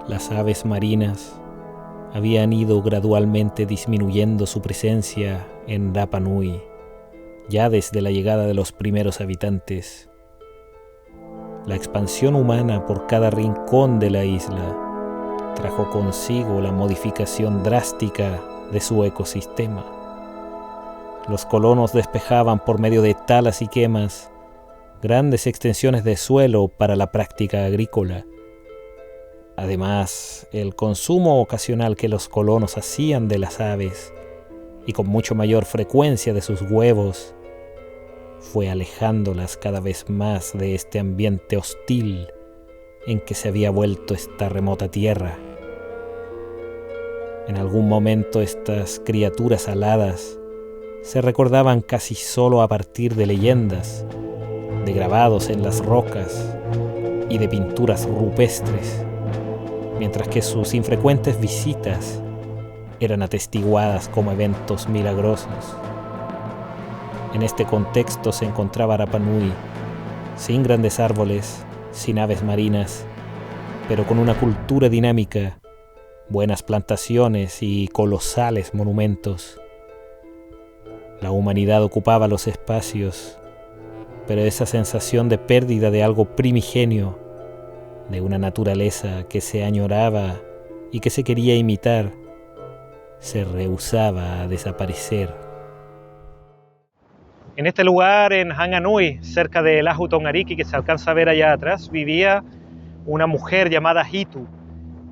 Las aves marinas habían ido gradualmente disminuyendo su presencia en Rapa Nui, ya desde la llegada de los primeros habitantes. La expansión humana por cada rincón de la isla trajo consigo la modificación drástica de su ecosistema. Los colonos despejaban por medio de talas y quemas grandes extensiones de suelo para la práctica agrícola. Además, el consumo ocasional que los colonos hacían de las aves, y con mucho mayor frecuencia de sus huevos, fue alejándolas cada vez más de este ambiente hostil en que se había vuelto esta remota tierra. En algún momento estas criaturas aladas se recordaban casi solo a partir de leyendas, de grabados en las rocas y de pinturas rupestres, mientras que sus infrecuentes visitas eran atestiguadas como eventos milagrosos. En este contexto se encontraba Rapa Nui, sin grandes árboles, sin aves marinas, pero con una cultura dinámica, buenas plantaciones y colosales monumentos. La humanidad ocupaba los espacios, pero esa sensación de pérdida de algo primigenio, de una naturaleza que se añoraba y que se quería imitar, se rehusaba a desaparecer. En este lugar, en Hanganui, cerca de Lahu Tongariki, que se alcanza a ver allá atrás, vivía una mujer llamada Hitu,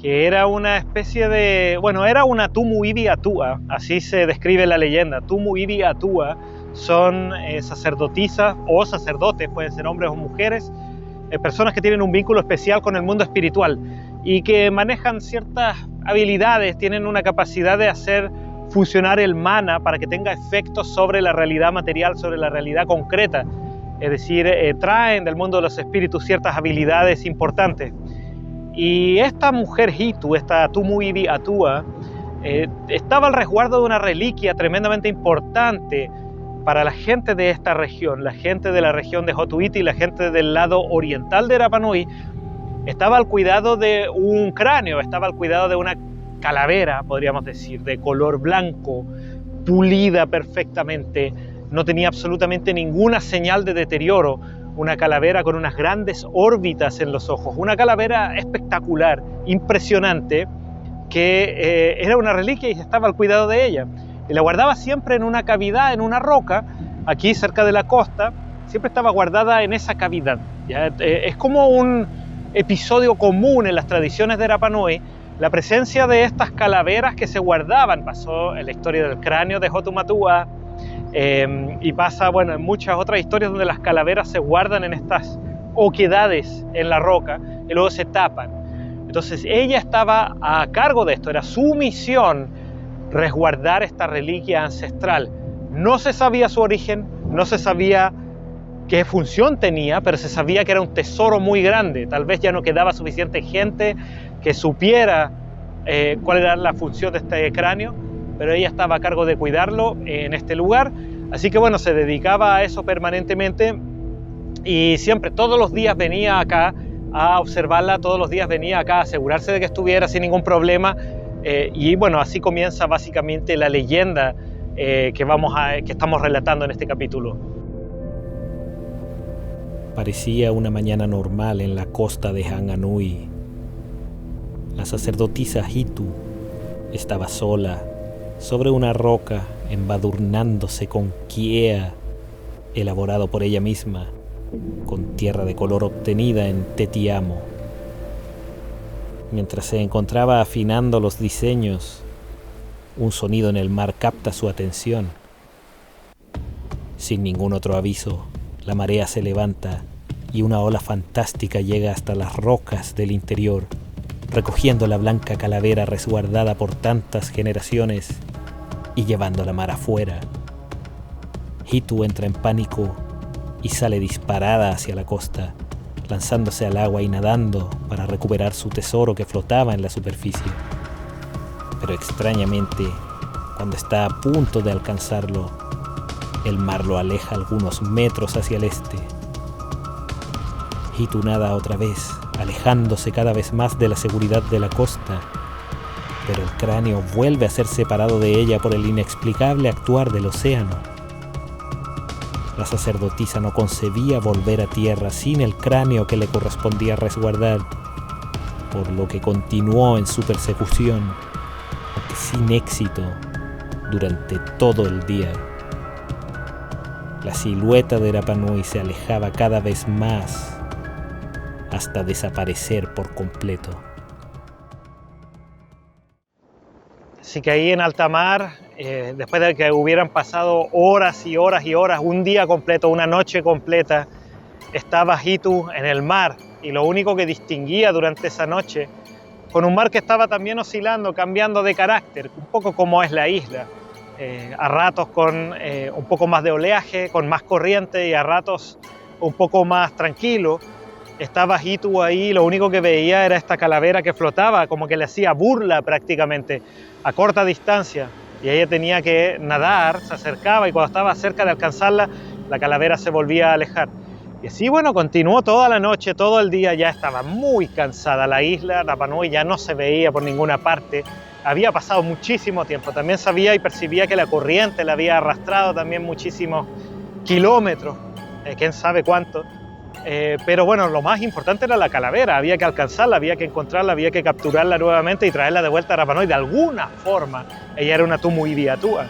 que era una especie de... era una Tumu Ibi Atua, así se describe la leyenda. Tumu Ibi Atua son sacerdotisas o sacerdotes, pueden ser hombres o mujeres, personas que tienen un vínculo especial con el mundo espiritual y que manejan ciertas habilidades, tienen una capacidad de hacer funcionar el mana para que tenga efectos sobre la realidad material, sobre la realidad concreta. Es decir, traen del mundo de los espíritus ciertas habilidades importantes. Y esta mujer Hitu, esta Tumu Ibi Atua, estaba al resguardo de una reliquia tremendamente importante para la gente de esta región, la gente de la región de Hotuiti, la gente del lado oriental de Rapa Nui. Estaba al cuidado de un cráneo, estaba al cuidado de una calavera, podríamos decir, de color blanco, pulida perfectamente, no tenía absolutamente ninguna señal de deterioro, una calavera con unas grandes órbitas en los ojos, una calavera espectacular, impresionante, que era una reliquia y estaba al cuidado de ella. Y la guardaba siempre en una cavidad, en una roca, aquí cerca de la costa, siempre estaba guardada en esa cavidad. ¿Ya? Es como un episodio común en las tradiciones de Rapa Nui, la presencia de estas calaveras que se guardaban. Pasó en la historia del cráneo de Hotumatua, y pasa en muchas otras historias donde las calaveras se guardan en estas oquedades en la roca y luego se tapan. Entonces ella estaba a cargo de esto, era su misión resguardar esta reliquia ancestral. No se sabía su origen, no se sabía qué función tenía, pero se sabía que era un tesoro muy grande. Tal vez ya no quedaba suficiente gente que supiera cuál era la función de este cráneo, pero ella estaba a cargo de cuidarlo en este lugar. Así que se dedicaba a eso permanentemente y siempre, todos los días venía acá a observarla, todos los días venía acá a asegurarse de que estuviera sin ningún problema. Y así comienza básicamente la leyenda que estamos relatando en este capítulo. Parecía una mañana normal en la costa de Hanganui. La sacerdotisa Hitu estaba sola sobre una roca, embadurnándose con kiea, elaborado por ella misma, con tierra de color obtenida en Tetiamo. Mientras se encontraba afinando los diseños, un sonido en el mar capta su atención. Sin ningún otro aviso, la marea se levanta y una ola fantástica llega hasta las rocas del interior, recogiendo la blanca calavera resguardada por tantas generaciones y llevándola mar afuera. Hitu entra en pánico y sale disparada hacia la costa, lanzándose al agua y nadando para recuperar su tesoro que flotaba en la superficie. Pero extrañamente, cuando está a punto de alcanzarlo, el mar lo aleja algunos metros hacia el este. Hitu nada otra vez alejándose cada vez más de la seguridad de la costa, pero el cráneo vuelve a ser separado de ella por el inexplicable actuar del océano. La sacerdotisa no concebía volver a tierra sin el cráneo que le correspondía resguardar, por lo que continuó en su persecución, aunque sin éxito, durante todo el día. La silueta de Rapa Nui se alejaba cada vez más hasta desaparecer por completo. Así que ahí en alta mar, después de que hubieran pasado horas y horas y horas, un día completo, una noche completa, estaba Hitu en el mar, y lo único que distinguía durante esa noche, con un mar que estaba también oscilando, cambiando de carácter, un poco como es la isla, a ratos con un poco más de oleaje, con más corriente, y a ratos un poco más tranquilo. Estaba Hitu ahí, lo único que veía era esta calavera que flotaba, como que le hacía burla prácticamente, a corta distancia, y ella tenía que nadar, se acercaba, y cuando estaba cerca de alcanzarla, la calavera se volvía a alejar. Y así, bueno, continuó toda la noche, todo el día. Ya estaba muy cansada la isla, Rapa Nui ya no se veía por ninguna parte, había pasado muchísimo tiempo, también sabía y percibía que la corriente la había arrastrado también muchísimos kilómetros, quién sabe cuánto. Pero bueno, lo más importante era la calavera, había que alcanzarla, había que encontrarla, había que capturarla nuevamente y traerla de vuelta a Rapa Nui de alguna forma. Ella era una tumu iwiatua,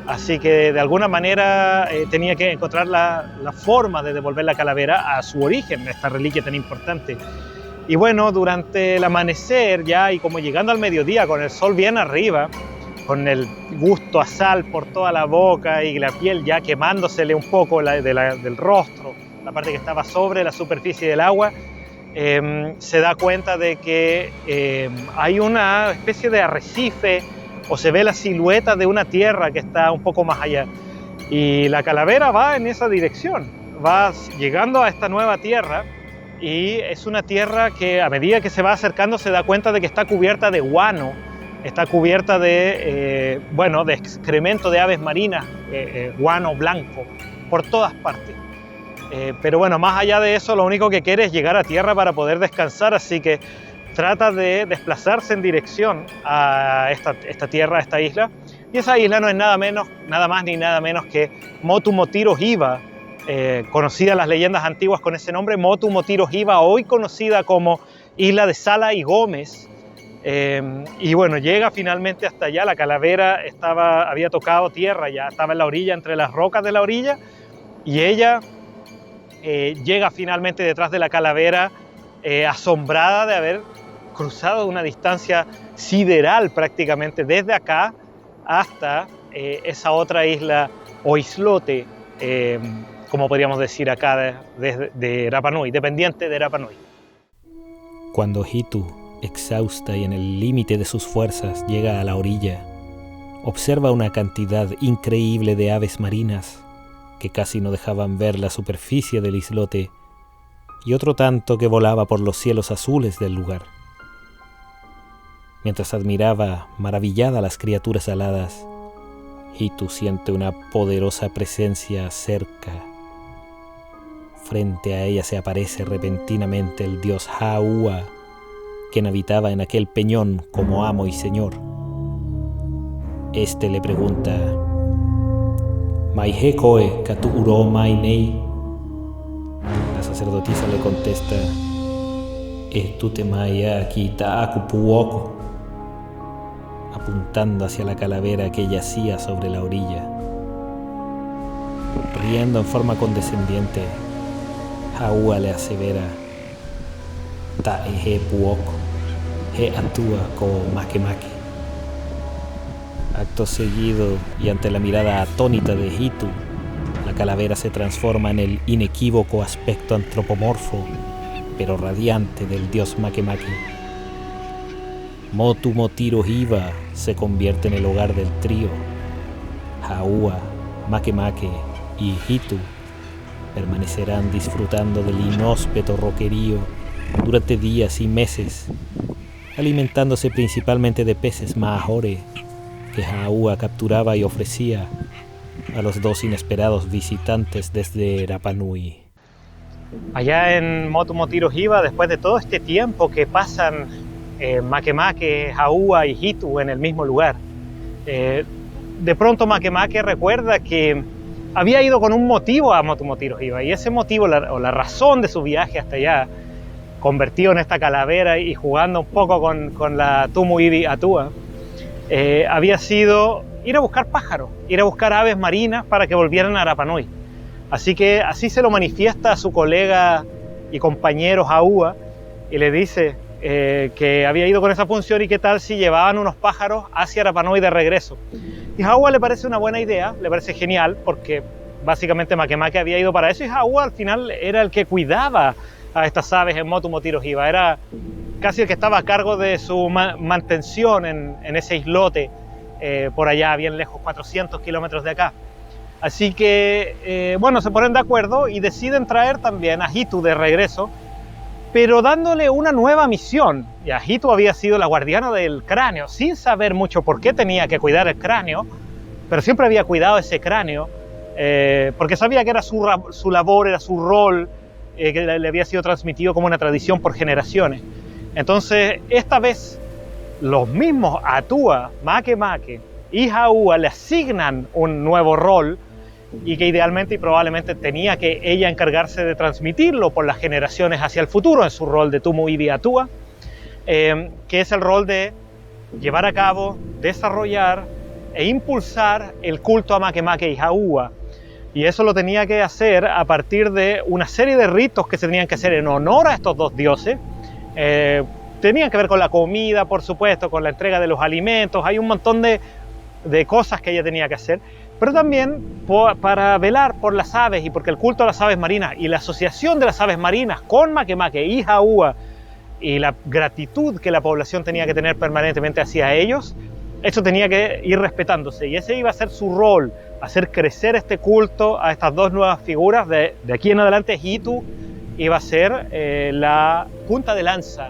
así que de alguna manera tenía que encontrar la forma de devolver la calavera a su origen, esta reliquia tan importante. Y bueno, durante el amanecer ya, y como llegando al mediodía, con el sol bien arriba, con el gusto a sal por toda la boca y la piel ya quemándosele un poco del rostro, la parte que estaba sobre la superficie del agua, se da cuenta de que hay una especie de arrecife, o se ve la silueta de una tierra que está un poco más allá. Y la calavera va en esa dirección, va llegando a esta nueva tierra, y es una tierra que a medida que se va acercando se da cuenta de que está cubierta de guano, está cubierta de excremento de aves marinas, guano blanco, por todas partes. Pero bueno, más allá de eso, lo único que quiere es llegar a tierra para poder descansar, así que trata de desplazarse en dirección a esta tierra, a esta isla. Y esa isla no es nada más ni nada menos que Motu Motiro Hiva, conocida en las leyendas antiguas con ese nombre, Motu Motiro Hiva, hoy conocida como Isla de Sala y Gómez. Y bueno, llega finalmente hasta allá. La calavera había tocado tierra, ya estaba en la orilla, entre las rocas de la orilla, y ella llega finalmente detrás de la calavera, asombrada de haber cruzado una distancia sideral prácticamente desde acá hasta esa otra isla o islote, como podríamos decir acá, de Rapa Nui, dependiente de Rapa Nui. Cuando Hitu, exhausta y en el límite de sus fuerzas, llega a la orilla, observa una cantidad increíble de aves marinas que casi no dejaban ver la superficie del islote, y otro tanto que volaba por los cielos azules del lugar. Mientras admiraba maravillada las criaturas aladas, Hitu siente una poderosa presencia cerca. Frente a ella se aparece repentinamente el dios Ha'ua, quien habitaba en aquel peñón como amo y señor. Este le pregunta: "Maihe koe katu uro mai nei?". La sacerdotisa le contesta: "Tu te maya kita akupuoko", apuntando hacia la calavera que yacía sobre la orilla. Riendo en forma condescendiente, Ha'ua le asevera: "Ta ehe puoko, he atua ko makemake". Acto seguido, y ante la mirada atónita de Hitu, la calavera se transforma en el inequívoco aspecto antropomorfo, pero radiante, del dios Makemake. Motu Motiro Hiva se convierte en el hogar del trío. Ha'ua, Makemake y Hitu permanecerán disfrutando del inhóspito roquerío durante días y meses, alimentándose principalmente de peces mahore que Ha'ua capturaba y ofrecía a los dos inesperados visitantes desde Rapa Nui. Allá en Motu-Motiru Hiva, después de todo este tiempo que pasan Makemake, Jaua y Hitu en el mismo lugar, de pronto Makemake recuerda que había ido con un motivo a Motu-Motiru Hiva, y ese motivo, o la razón de su viaje hasta allá, convertido en esta calavera y jugando un poco con la Tumu Iwi Atua, había sido ir a buscar pájaros, ir a buscar aves marinas para que volvieran a Rapa Nui. Así que así se lo manifiesta a su colega y compañero Jaua, y le dice que había ido con esa función y qué tal si llevaban unos pájaros hacia Rapa Nui de regreso. Y Jaua le parece una buena idea, le parece genial, porque básicamente Makemake había ido para eso, y Jaua al final era el que cuidaba a estas aves en Motu-Motiru Hiva, era casi el que estaba a cargo de su mantención en ese islote por allá, bien lejos, 400 kilómetros de acá. Así que, bueno, se ponen de acuerdo y deciden traer también a Hitu de regreso, pero dándole una nueva misión. Ya Hitu había sido la guardiana del cráneo, sin saber mucho por qué tenía que cuidar el cráneo, pero siempre había cuidado ese cráneo, porque sabía que era su labor, era su rol, que le había sido transmitido como una tradición por generaciones. Entonces, esta vez, los mismos Atua, Makemake y Jaua le asignan un nuevo rol, y que idealmente y probablemente tenía que ella encargarse de transmitirlo por las generaciones hacia el futuro en su rol de Tumu Iwi Atua, que es el rol de llevar a cabo, desarrollar e impulsar el culto a Makemake y Jaua. Y eso lo tenía que hacer a partir de una serie de ritos que se tenían que hacer en honor a estos dos dioses. Tenían que ver con la comida, por supuesto, con la entrega de los alimentos. Hay un montón de cosas que ella tenía que hacer, pero también para velar por las aves, y porque el culto a las aves marinas y la asociación de las aves marinas con Makemake y Jaua y la gratitud que la población tenía que tener permanentemente hacia ellos, eso tenía que ir respetándose, y ese iba a ser su rol, hacer crecer este culto a estas dos nuevas figuras. De aquí en adelante Hitu iba a ser la punta de lanza,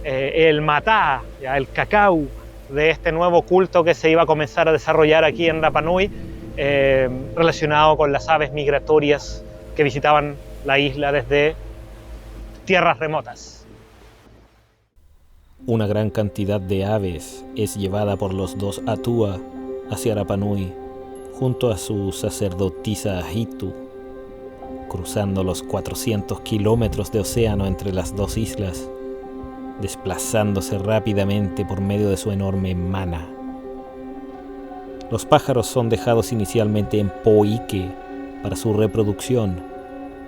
el matá, el cacao de este nuevo culto que se iba a comenzar a desarrollar aquí en Rapa Nui, relacionado con las aves migratorias que visitaban la isla desde tierras remotas. Una gran cantidad de aves es llevada por los dos Atua hacia Rapa Nui, junto a su sacerdotisa Hitu, cruzando los 400 kilómetros de océano entre las dos islas, desplazándose rápidamente por medio de su enorme mana. Los pájaros son dejados inicialmente en Poike para su reproducción,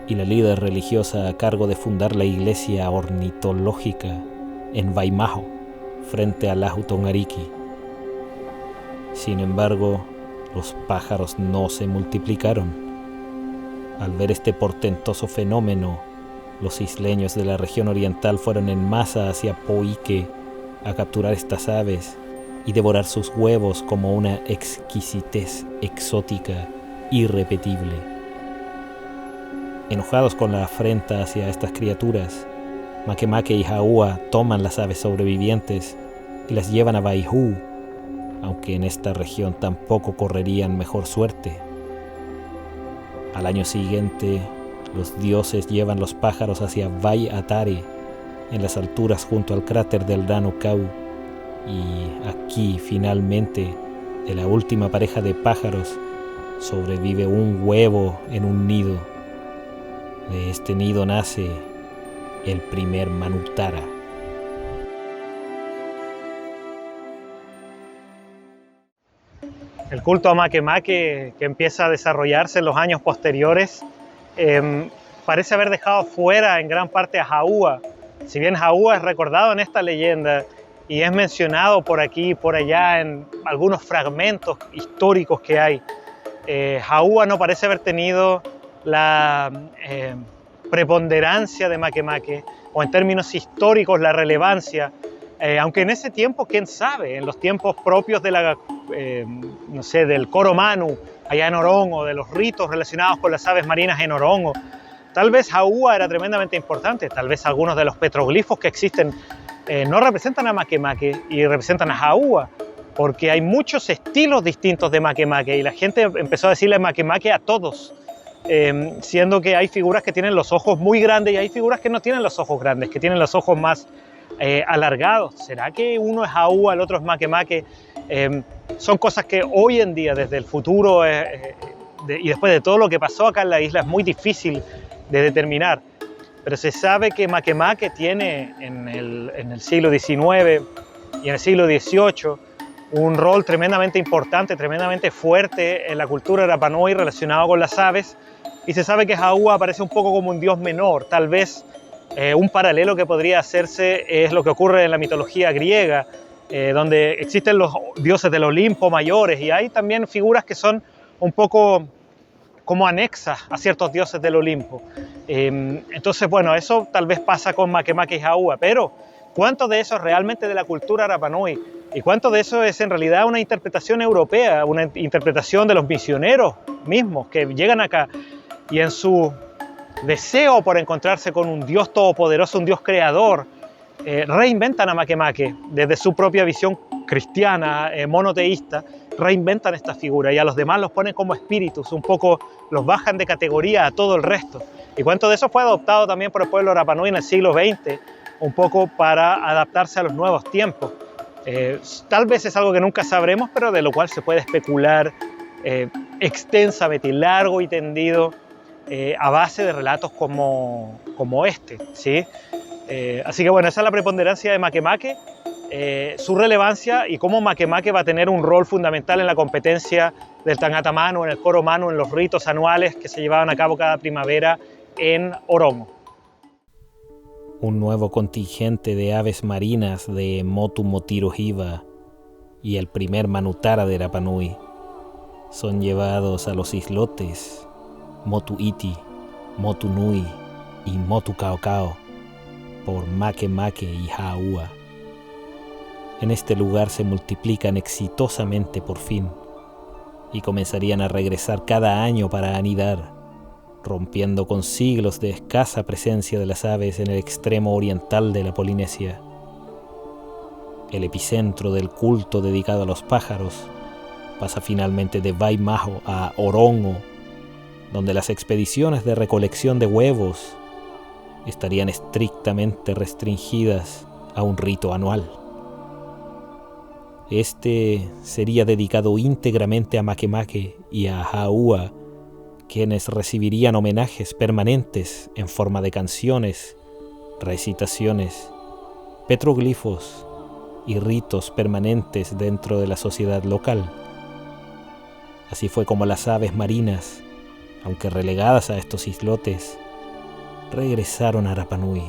y la líder religiosa a cargo de fundar la iglesia ornitológica en Waimaho, frente a Lahu Tongariki. Sin embargo, los pájaros no se multiplicaron. Al ver este portentoso fenómeno, los isleños de la región oriental fueron en masa hacia Poike a capturar estas aves y devorar sus huevos como una exquisitez exótica irrepetible. Enojados con la afrenta hacia estas criaturas, Makemake y Jaua toman las aves sobrevivientes y las llevan a Waihu, aunque en esta región tampoco correrían mejor suerte. Al año siguiente, los dioses llevan los pájaros hacia Vai Atare, en las alturas junto al cráter del Rano Kau, y aquí finalmente, de la última pareja de pájaros, sobrevive un huevo en un nido. De este nido nace el primer Manutara. El culto a Makemake, que empieza a desarrollarse en los años posteriores, parece haber dejado fuera en gran parte a Jaua. Si bien Jaua es recordado en esta leyenda y es mencionado por aquí y por allá en algunos fragmentos históricos que hay, Jaua no parece haber tenido la preponderancia de Makemake, o en términos históricos la relevancia, aunque en ese tiempo, quién sabe, en los tiempos propios de la, no sé, del Coro Manu, allá en Orongo, de los ritos relacionados con las aves marinas en Orongo, tal vez Jaua era tremendamente importante, tal vez algunos de los petroglifos que existen no representan a Makemake y representan a Jaua, porque hay muchos estilos distintos de Makemake y la gente empezó a decirle Makemake a todos. siendo que hay figuras que tienen los ojos muy grandes y hay figuras que no tienen los ojos grandes, que tienen los ojos más alargados. ¿Será que uno es Aúa, el otro es Makemake? Son cosas que hoy en día, desde el futuro y después de todo lo que pasó acá en la isla, es muy difícil de determinar. Pero se sabe que Makemake tiene en el siglo XIX y en el siglo XVIII un rol tremendamente importante, tremendamente fuerte en la cultura Rapa Nui relacionado con las aves, y se sabe que Aúa aparece un poco como un dios menor. Tal vez un paralelo que podría hacerse es lo que ocurre en la mitología griega, donde existen los dioses del Olimpo mayores, y hay también figuras que son un poco como anexas a ciertos dioses del Olimpo. Entonces, bueno, eso tal vez pasa con Makemake y Aúa, pero ¿cuánto de eso es realmente de la cultura Rapa Nui? ¿Y cuánto de eso es en realidad una interpretación europea, una interpretación de los misioneros mismos que llegan acá y en su deseo por encontrarse con un Dios todopoderoso, un Dios creador, reinventan a Makemake desde su propia visión cristiana, monoteísta, reinventan esta figura y a los demás los ponen como espíritus, un poco los bajan de categoría a todo el resto? ¿Y cuánto de eso fue adoptado también por el pueblo Rapa Nui en el siglo XX, un poco para adaptarse a los nuevos tiempos? Tal vez es algo que nunca sabremos, pero de lo cual se puede especular extensamente, largo y tendido, a base de relatos como este, ¿sí? Así que bueno, esa es la preponderancia de Makemake, su relevancia y cómo Makemake va a tener un rol fundamental en la competencia del Tangata Manu, en el coro Manu, en los ritos anuales que se llevaban a cabo cada primavera en Oromo. Un nuevo contingente de aves marinas de Motu Motiro Hiva y el primer Manutara de Rapa Nui son llevados a los islotes Motu Iti, Motu Nui y Motu Cao Cao por Makemake y Aúa. En este lugar se multiplican exitosamente por fin y comenzarían a regresar cada año para anidar, rompiendo con siglos de escasa presencia de las aves en el extremo oriental de la Polinesia. El epicentro del culto dedicado a los pájaros pasa finalmente de Waimaho a Orongo, donde las expediciones de recolección de huevos estarían estrictamente restringidas a un rito anual. Este sería dedicado íntegramente a Makemake y a Aúa, quienes recibirían homenajes permanentes en forma de canciones, recitaciones, petroglifos y ritos permanentes dentro de la sociedad local. Así fue como las aves marinas, aunque relegadas a estos islotes, regresaron a Rapa Nui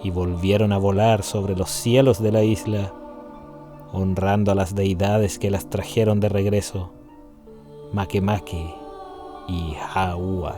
y volvieron a volar sobre los cielos de la isla, honrando a las deidades que las trajeron de regreso, Makemake y Aúa.